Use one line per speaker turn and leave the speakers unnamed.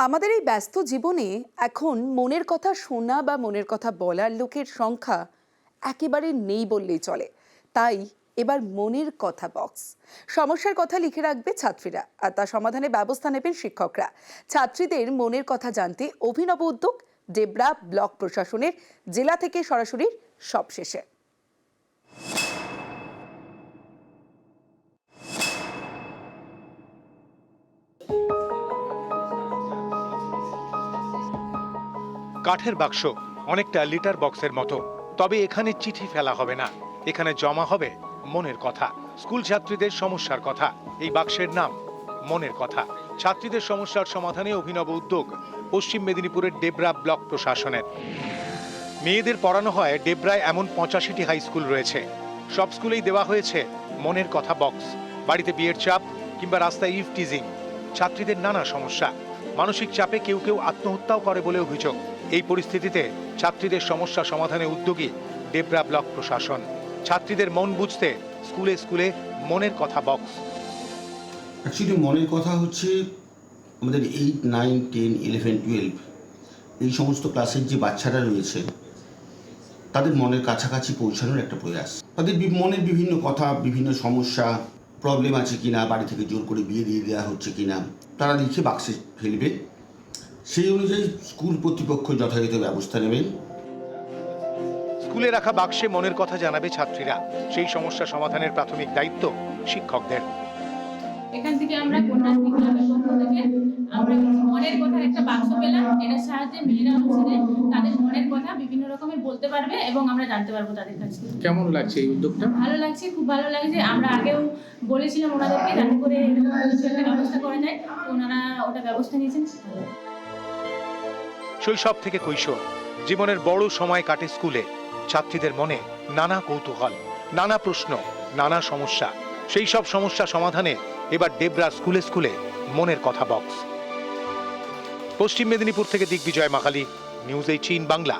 আমাদের এই ব্যস্ত জীবনে এখন মনের কথা শোনা বা মনের কথা বলার লোকের সংখ্যা একেবারে নেই বললেই চলে। তাই এবার মনের কথা বক্স, সমস্যার কথা লিখে রাখবে ছাত্রীরা আর তা সমাধানে ব্যবস্থা নেবেন শিক্ষকরা। ছাত্রীদের মনের কথা জানতে অভিনব উদ্যোগ ডেবরা ব্লক প্রশাসনের, জেলা থেকে সরাসরি সবশেষে।
কাঠের বাক্স, অনেকটা লিটার বক্সের মতো, তবে এখানে চিঠি ফেলা হবে না, এখানে জমা হবে মনের কথা, স্কুল ছাত্রীদের সমস্যার কথা। এই বাক্সের নাম মনের কথা। ছাত্রীদের সমস্যার সমাধানে অভিনব উদ্যোগ পশ্চিম মেদিনীপুরের ডেবরা ব্লক প্রশাসনের। মেয়েদের পড়ানো হয় ডেবরায় এমন 85টি হাই স্কুল রয়েছে। সব স্কুলেই দেওয়া হয়েছে মনের কথা বক্স। বাড়িতে বিয়ের চাপ কিংবা রাস্তায় ইভটিজিং, ছাত্রীদের নানা সমস্যা। মানসিক চাপে কেউ কেউ আত্মহত্যাও করে বলে অভিযোগ। এই পরিস্থিতিতে ছাত্রীদের সমস্যা সমাধানে উদ্যোগী ডেবরা ব্লক প্রশাসন। ছাত্রীদের মন বুঝতে স্কুলে স্কুলে মনের কথা বক্স।
অ্যাকচুয়ালি মনের কথা হচ্ছে আমাদের 8, 9, 10, 11, 12 এই সমস্ত ক্লাসের যে বাচ্চারা রয়েছে তাদের মনের কাছাকাছি পৌঁছানোর একটা প্রয়াস। তাদের মনের বিভিন্ন কথা, বিভিন্ন সমস্যা, প্রবলেম আছে কিনা, বাড়ি থেকে জোর করে বিয়ে দিয়ে দেওয়া হচ্ছে কিনা, তারা লিখে বাক্সে ফেলবে। সেই অনুযায়ী স্কুল কর্তৃপক্ষ যথাযথ ব্যবস্থা নেবেন।
স্কুলে রাখা বাক্সে মনের কথা জানাবে ছাত্রীরা। সেই সমস্যা সমাধানের প্রাথমিক দায়িত্ব শিক্ষকদের।
এখান থেকে আমরা কন্যাশ্রী ক্লাবের পক্ষ থেকে আমরা মনের কথার একটা বাক্স পেলাম। এটার সাহায্যে মেয়েরা হচ্ছে তাদের মনের কথা বিভিন্ন রকমের বলতে পারবে এবং আমরা জানতে পারবো তাদের কাছ থেকে।
কেমন লাগছে এই উদ্যোগটা?
ভালো লাগছে, খুব ভালো লাগছে। আমরা আগেও বলেছিলাম ওনাদেরকে যাতে করে কিছু একটা ব্যবস্থা করা যায়, ওনারা ওটা ব্যবস্থা নিয়েছেন।
শৈশব থেকে কৈশোর, জীবনের বড় সময় কাটে স্কুলে। ছাত্রীদের মনে নানা কৌতূহল, নানা প্রশ্ন, নানা সমস্যা। সেই সব সমস্যা সমাধানে এবার ডেবরা স্কুলে স্কুলে মনের কথা বক্স। পশ্চিম মেদিনীপুর থেকে দিগ্বিজয় মাখালি, নিউজ 18 বাংলা।